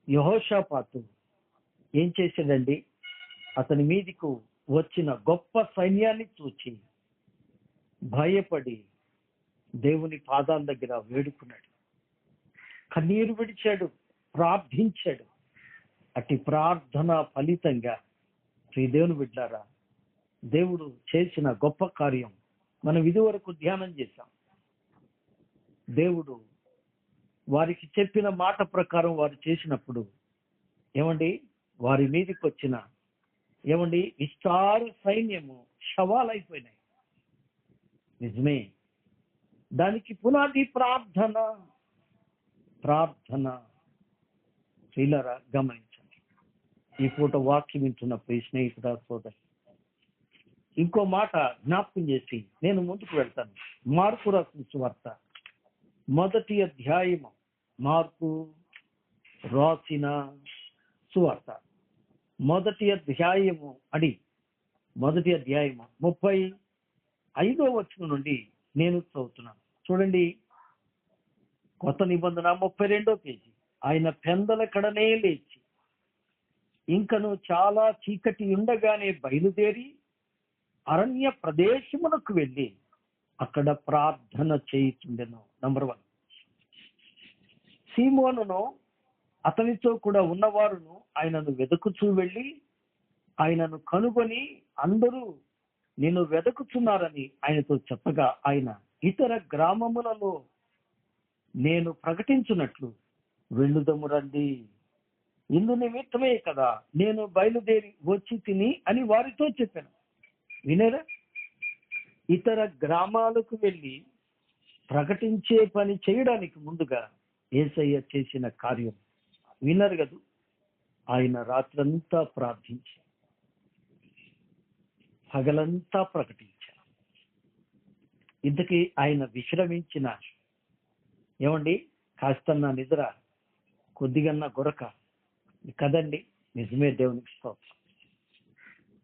యెహోషాపాతు ఏం చేశాడండి? అతని మీదికు వచ్చిన గొప్ప సైన్యాన్ని చూచి భయపడి దేవుని పాదాల దగ్గర వేడుకున్నాడు, కన్నీరు విడిచాడు, ప్రార్థించాడు. అట్టి ప్రార్థన ఫలితంగా దేవుని బిడ్డలారా, దేవుడు చేసిన గొప్ప కార్యం మనం ఇదివరకు ధ్యానం చేశాం. దేవుడు వారికి చెప్పిన మాట ప్రకారం వారు చేసినప్పుడు ఏమండి, వారి మీదకి వచ్చిన విస్తార సైన్యము శవాలైపోయినాయి. నిజమే, దానికి పునాది ప్రార్థన. ప్రియులారా, గమనించండి. ఈ పూట వాక్యం వింటున్న ప్రియ స్నేహితుడా, సోదరి, ఇంకో మాట జ్ఞాపకం చేసి నేను ముందుకు వెళ్తాను. మార్కు రాసిన సువార్త 1వ అధ్యాయము, మార్కు రాసిన సువార్త 1వ అధ్యాయము 35వ వచనం నుండి నేను చదువుతున్నాను. చూడండి, కొత్త నిబంధన 32వ పేజీ. ఆయన పెందల కడనే లేచి ఇంకను చాలా చీకటి ఉండగానే బయలుదేరి అరణ్య ప్రదేశమునకు వెళ్ళి అక్కడ ప్రార్థన చేయుచుండెను. నంబర్ 1, సీమోనును అతనితో కూడా ఉన్నవారును ఆయనను వెతుకుచూ వెళ్ళి ఆయనను కనుగొని అందరూ నిన్ను వెతుకుతున్నారని ఆయనతో చెప్పగా, ఆయన ఇతర గ్రామములలో నేను ప్రకటించున్నట్లు వెళ్ళుదము రండి, ఇందు నిమిత్తమే కదా నేను బయలుదేరి వచ్చి తిని అని వారితో చెప్పాను. వినరా? ఇతర గ్రామాలకు వెళ్ళి ప్రకటించే పని చేయడానికి ముందుగా యేసయ్య చేసిన కార్యం విన్నారు కదా. ఆయన రాత్రంతా ప్రార్థించి పగలంతా ప్రకటించారు. ఇంతకీ ఆయన విశ్రమించిన ఏమండి కాస్తన్న నిద్ర కొద్దిగన్న గొరక కదండి. నిజమే, దేవునికి స్తోత్రం.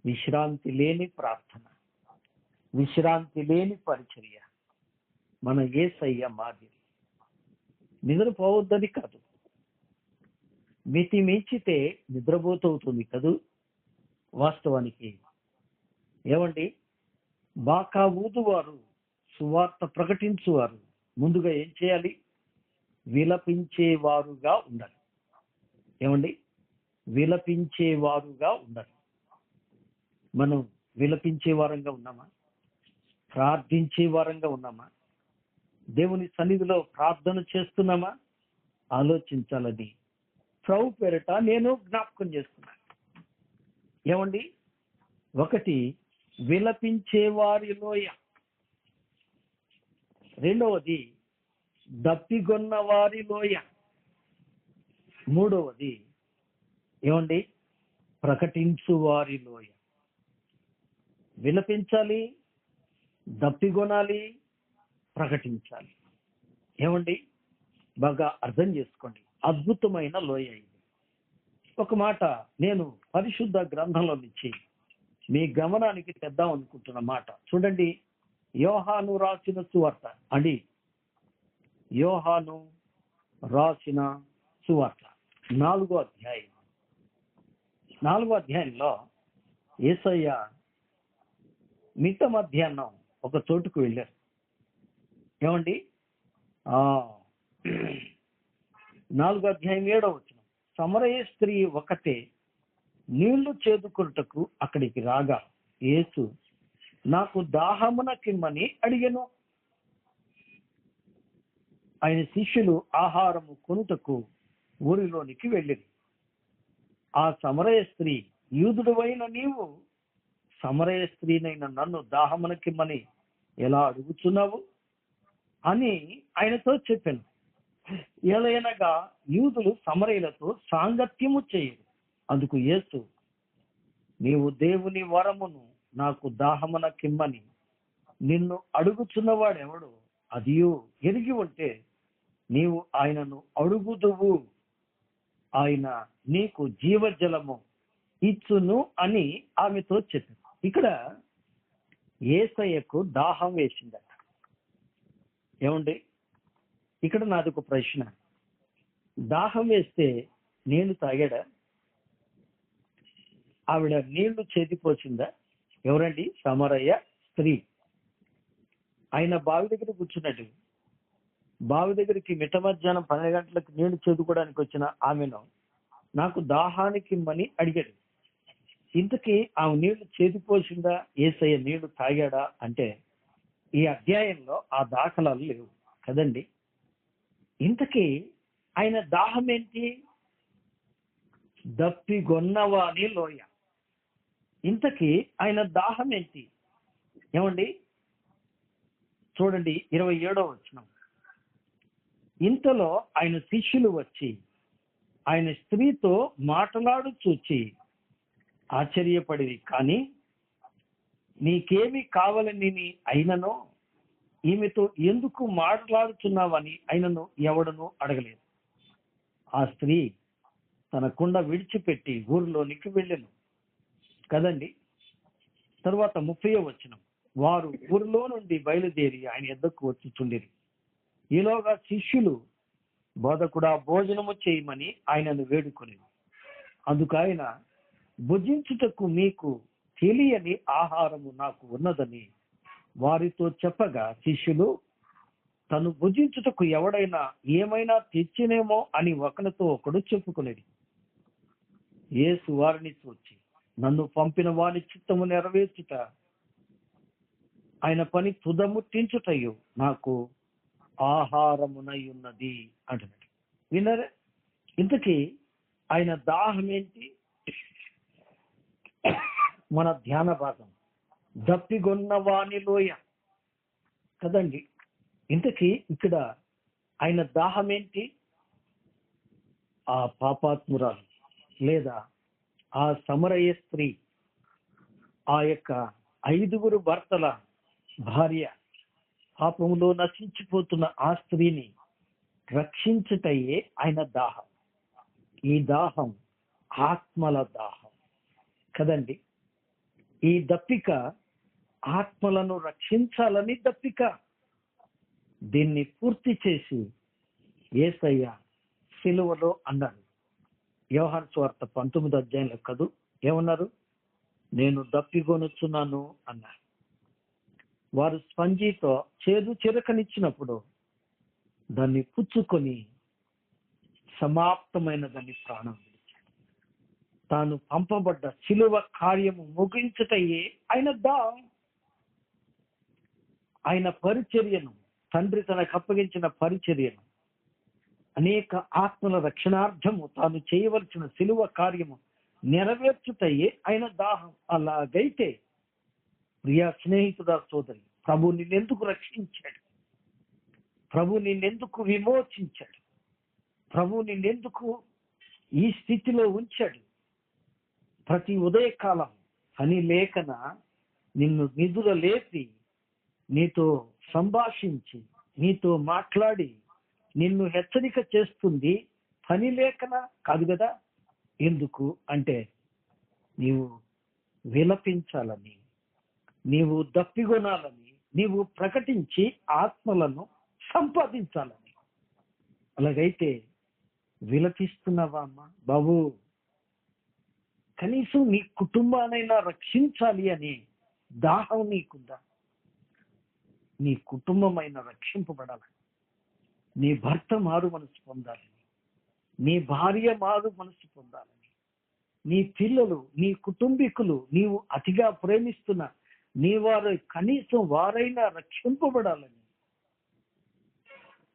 విశ్రాంతి లేని ప్రార్థన, విశ్రాంతి లేని పరిచర్య మన యేసయ్య మాదిరి. నిద్రపోవద్దని కాదు, మితి మించితే నిద్రపోతవుతుంది కదూ. వాస్తవానికి ఏమండి, బాకా ఊదువారు, సువార్త ప్రకటించువారు ముందుగా ఏం చేయాలి? విలపించేవారుగా ఉండాలి. ఏమండి, విలపించేవారుగా ఉండాలి. మనం విలపించే వారంగా ఉన్నామా? ప్రార్థించే వారంగా ఉన్నామా? దేవుని సన్నిధిలో ప్రార్థన చేస్తున్నామా? ఆలోచించాలని ప్రభు పేరిట నేను జ్ఞాపకం చేస్తున్నాను. ఏమండి, ఒకటి విలపించే వారి లోయ, రెండవది దప్పిగొన్న వారి లోయ, మూడవది ఏమండి ప్రకటించు వారి లోయ. విలపించాలి, దప్పిగొనాలి, ప్రకటించాలి. ఏమండి, బాగా అర్థం చేసుకోండి. అద్భుతమైన లోయ ఇది. ఒక మాట నేను పరిశుద్ధ గ్రంథంలో నుంచి మీ గమనానికి తెద్దాం అనుకుంటున్న మాట చూడండి. యోహాను రాసిన సువార్త అండి, యోహాను రాసిన సువార్త 4వ అధ్యాయం. 4వ అధ్యాయంలో యేసయ్య మిట్ట మధ్యాహ్నం ఒక చోటుకు వెళ్ళారు. ఏమండి, 4వ అధ్యాయం 7వ వచనం. సమరయ స్త్రీ ఒకతే నీళ్లు చేదుకున్నటకు అక్కడికి రాగా యేసు నాకు దాహమునకిమ్మని అడిగెను. ఆయన శిష్యులు ఆహారము కొనుటకు ఊరిలోనికి వెళ్ళింది. ఆ సమరయ స్త్రీ, యూదుడవైన నీవు సమరయ స్త్రీనైన నన్ను దాహమునకిమ్మని ఎలా అడుగుతున్నావు అని ఆయనతో చెప్పాను. ఏలైనగా యూదులు సమరయులతో సాంగత్యము చేయరు. అందుకు యేసు, నీవు దేవుని వరమును నాకు దాహమునకిమ్మని నిన్ను అడుగుచున్నవాడెవడు అదియో ఎరిగి ఉంటే నీవు ఆయనను అడుగుదువు, ఆయన నీకు జీవజలము ఇచ్చును అని ఆమెతో చెప్పారు. ఇక్కడ యేసయ్యకు దాహం వేసిందట. ఏమండి, ఇక్కడ నాది ఒక ప్రశ్న. దాహం వేస్తే నీళ్లు తాగాడా? ఆవిడ నీళ్లు చేతిపోసిందా? ఎవరండి? సమరయ్య స్త్రీ. ఆయన బావి దగ్గర కూర్చున్నట్టు, బావి దగ్గరికి మిట్ట మధ్యాహ్నం 12 గంటలకు నీళ్లు చేదుకోవడానికి వచ్చిన ఆమెను నాకు దాహానికి ఇమ్మని అడిగాడు. ఇంతకీ ఆమె నీళ్లు చేతిపోసిందా? యేసయ్య నీళ్లు తాగాడా అంటే ఈ అధ్యాయంలో ఆ దాఖలాలు లేవు కదండి. ఇంతకీ ఆయన దాహం ఏంటి? దప్పిగొన్నవాని లోయ. ఇంతకీ ఆయన దాహం ఏంటి? ఏమండి, చూడండి 27వ వచనం. ఇంతలో ఆయన శిష్యులు వచ్చి ఆయన స్త్రీతో మాట్లాడు చూచి ఆశ్చర్యపడి, కానీ నీకేమి కావాలని అయిననో ఈమెతో ఎందుకు మాట్లాడుతున్నావని అయినను ఎవడనూ అడగలేదు. ఆ స్త్రీ తన కుండ విడిచిపెట్టి ఊరిలోనికి వెళ్ళెను కదండి. తర్వాత 30వ వచనం. వారు ఊరిలో నుండి బయలుదేరి ఆయన యొద్దకు వచ్చుచుండిరి. ఈలోగా శిష్యులు బోధకుడా భోజనము చేయమని ఆయనను వేడుకొని, అందుకు ఆయన, భుజించుటకు మీకు తెలియని ఆహారము నాకు ఉన్నదని వారితో చెప్పగా శిష్యులు తను భుజించుటకు ఎవడైనా ఏమైనా తెచ్చినేమో అని ఒకరితో ఒకడు చెప్పుకునేది. యేసు వారిని చూచి, నన్ను పంపిన వాని చిత్తము నెరవేర్చుట, ఆయన పని తుదముట్టించుటయు నాకు ఆహారమునై ఉన్నది అంటున్నాడు. విన్నారా? ఇంతకీ ఆయన దాహం ఏంటి? మన ధ్యాన భాగం దప్పిగొన్న వాని లోయ కదండి. ఇంతకీ ఇక్కడ ఆయన దాహం ఏంటి? ఆ పాపాత్మురాలు లేదా ఆ సమరయ స్త్రీ, ఆ యొక్క 5గురు భర్తల భార్య, పాపములో నశించిపోతున్న ఆ స్త్రీని రక్షించుటయే ఆయన దాహం. ఈ దాహం ఆత్మల దాహం కదండి. ఈ దప్పిక ఆత్మలను రక్షించాలని దప్పిక. దీన్ని పూర్తి చేసి యేసయ్య సిలువలో అన్నారు. యోహాను సువార్త 19వ అధ్యాయంలో కదూ ఏమన్నారు? నేను దప్పిగొనుచున్నాను అన్నారు. వారు స్పంజితో చేదు చిరకనిచ్చినప్పుడు దాన్ని పుచ్చుకొని సమాప్తమైన దాన్ని ప్రాణం విడిచాడు. తాను పంపబడ్డ సిలువ కార్యము ముగించుటయే ఆయన ఆయన పరిచర్యను, తండ్రి తనకు అప్పగించిన పరిచర్యను, అనేక ఆత్మల రక్షణార్థము తాను చేయవలసిన సిలువ కార్యము నెరవేర్చుటయే ఆయన దాహం. అలాగైతే ప్రియా స్నేహితుడా, సోదరి, ప్రభు నిన్నెందుకు రక్షించాడు? ప్రభు నిన్నెందుకు విమోచించాడు? ప్రభు నిన్నెందుకు ఈ స్థితిలో ఉంచాడు? ప్రతి ఉదయకాలం పని లేకన నిన్ను నిధుల లేపి నీతో సంభాషించి నీతో మాట్లాడి నిన్ను హెచ్చరిక చేస్తుంది పని లేకన కాదు కదా. ఎందుకు అంటే నీవు విలపించాలని, నీవు దప్పిగొనాలని, నీవు ప్రకటించి ఆత్మలను సంపాదించాలని. అలాగైతే విలపిస్తున్నావా అమ్మా? బాబు, కనీసం నీ కుటుంబానైనా రక్షించాలి అనే దాహం నీకుందా? నీ కుటుంబమైన రక్షింపబడాలని, నీ భర్త మారు మనసు పొందాలని, నీ భార్య మారు మనసు పొందాలని, నీ పిల్లలు, నీ కుటుంబీకులు, నీవు అతిగా ప్రేమిస్తున్న నీ వారు కనీసం వారైనా రక్షింపబడాలని.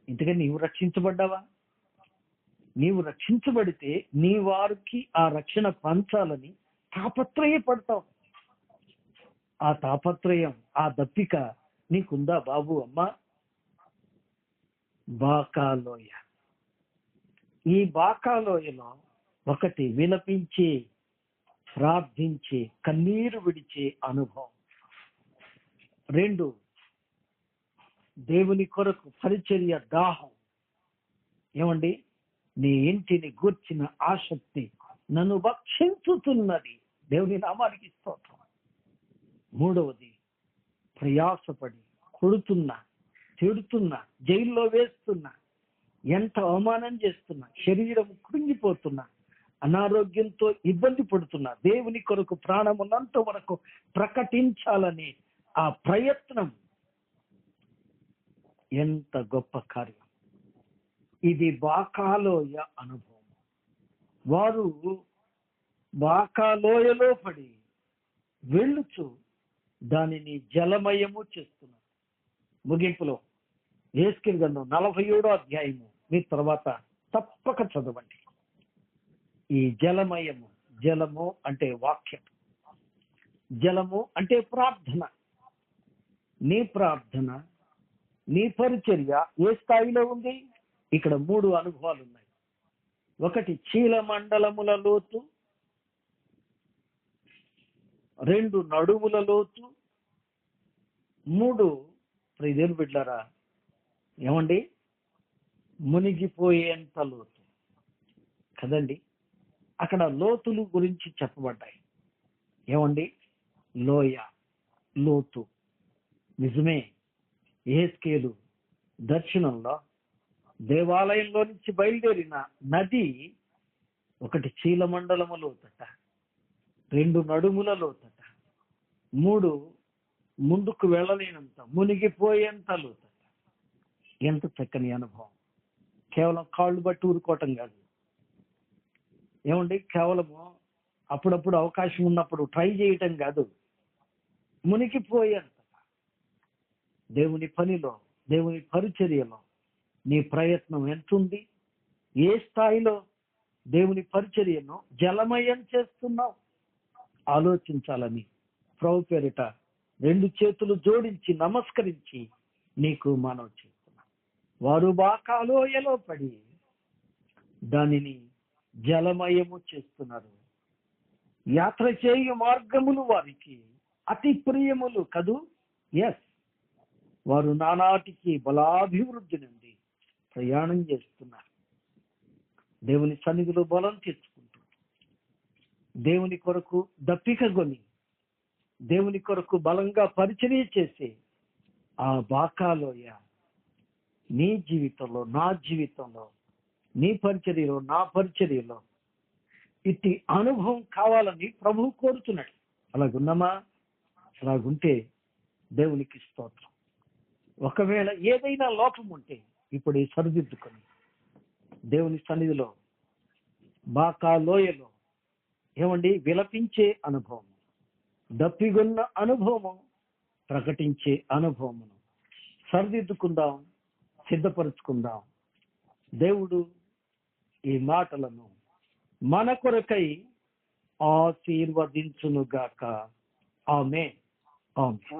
ఇంతగా నీవు రక్షించబడ్డావా? నీవు రక్షించబడితే నీ వారికి ఆ రక్షణ పంచాలని తాపత్రయపడతావు. ఆ తాపత్రయం, ఆ దప్పిక నీకుందా బాబు? అమ్మా, బాకాలోయ. ఈ బాకాలోయలో ఒకటి విలపించి ప్రార్థించి కన్నీరు విడిచే అనుభవం. 2 దేవుని కొరకు పరిచర్య దాహం. ఏమండి? నీ ఇంటిని గూర్చిన ఆసక్తి నన్ను భక్షించుతున్నది. దేవుని నామానికి స్తోత్రం. 3వది ప్రయాసపడి కొడుతున్నా, తిడుతున్నా, జైల్లో వేస్తున్నా, ఎంత అవమానం చేస్తున్నా, శరీరం కృంగిపోతున్నా, అనారోగ్యంతో ఇబ్బంది పడుతున్నా, దేవుని కొరకు ప్రాణం ఉన్నంత వరకు ప్రకటించాలని ఆ ప్రయత్నం ఎంత గొప్ప కార్యం. ఇది బాకాలోయ అనుభవం. వారు బాకాలోయలో పడి వెళ్ళుచు దానిని జలమయము చేస్తున్నారు. ముగింపులో యెహెజ్కేలు గ్రంథం 47వ అధ్యాయము మీ తర్వాత తప్పక చదవండి. ఈ జలమయము, జలము అంటే వాక్యం, జలము అంటే ప్రార్థన. నీ ప్రార్థన, నీ పరిచర్య ఏ స్థాయిలో ఉంది? ఇక్కడ 3 అనుభవాలు ఉన్నాయి. 1 చీలమండలముల లోతు, 2 నడుముల లోతు, 3 ప్రియదేవుని బిడ్డలారా, ఏమండి, మునిగిపోయేంత లోతు కదండి. అక్కడ లోతులు గురించి చెప్పబడ్డాయి. ఏమండి? లోయ, లోతు. నిజమే, యెహెజ్కేలు దర్శనంలో దేవాలయంలో నుంచి బయలుదేరిన నది 1 చీలమండలము లోతట, 2 నడుముల లోతట, 3 ముందుకు వెళ్ళలేనంత మునిగిపోయేంత లోతట. ఎంత చక్కని అనుభవం. కేవలం కాళ్ళు బట్టి ఊరుకోవటం కాదు. ఏమండి? కేవలము అప్పుడప్పుడు అవకాశం ఉన్నప్పుడు ట్రై చేయటం కాదు. మునిగిపోయేంత దేవుని పనిలో, దేవుని పరిచర్యలో నీ ప్రయత్నం ఎంతుంది? ఏ స్థాయిలో దేవుని పరిచర్యను జలమయం చేస్తున్నావు? ఆలోచించాలని ప్రభు పేరిట 2 చేతులు జోడించి నమస్కరించి నీకు మనవి చేస్తున్నా. వారు బాకాలోయలో పడి దానిని జలమయము చేస్తున్నారు. యాత్ర చేయు మార్గములు వారికి అతి ప్రియములు కదూ. ఎస్, వారు నానాటికి బలాభివృద్ధి నుండి ప్రయాణం చేస్తున్నారు. దేవుని సన్నిధిలో బలం తెచ్చుకుంటూ, దేవుని కొరకు దప్పిక కొని, దేవుని కొరకు బలంగా పరిచర్య చేసే ఆ బాకాలోయ నీ జీవితంలో, నా జీవితంలో, నీ పరిచర్యలో, నా పరిచర్యలో ఇట్టి అనుభవం కావాలని ప్రభువు కోరుతున్నాడు. అలాగున్నామా? అలాగుంటే దేవునికి స్తోత్రం. ఒకవేళ ఏదైనా లోపం ఉంటే ఇప్పుడు సరిదిద్దుకొని దేవుని సన్నిధిలో బాకా లోయలో విలపించే అనుభవం, దప్పిగొన్న అనుభవం, ప్రకటించే అనుభవమును సరిదిద్దుకుందాం, సిద్ధపరుచుకుందాం. దేవుడు ఈ మాటలను మన కొరకై ఆశీర్వదించునుగాక. ఆమేన్. ఆమేన్.